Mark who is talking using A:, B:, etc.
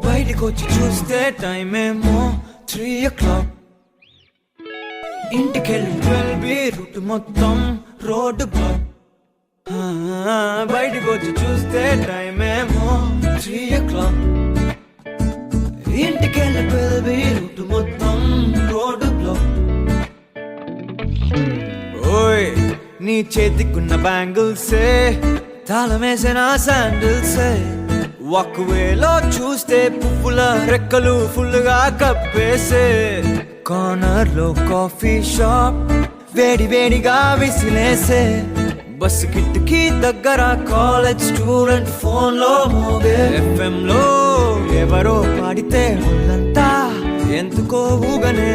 A: బయటికొచ్చి చూస్తే టైం ఏమో 3 o'clock. ఇంటికెళ్ళి 12 రూట్ మొత్తం రోడ్డు బ్లాక్. బయటికొచ్చి చూస్తే టైం ఏమో 3 o'clock. ఇంటికెళ్ళి 12 రూట్ మొత్తం రోడ్డు బ్లాక్. ఓయ్ నీ చేతికున్న బ్యాంగిల్సే తాళమేసిన శాండిల్సే వాక్వేలో చూస్తే పువ్వుల రెక్కలు ఫుల్గా కప్పేసే కార్నర్ లో కాఫీ షాప్ వేడి వేడిగా విసిలేసే బస్ కిటికీ దగ్గర కాలేజ్ స్టూడెంట్ ఫోన్ లో మోగే FM లో ఎవరో పాడితే ఒళ్ళంతా ఎందుకో ఊగనే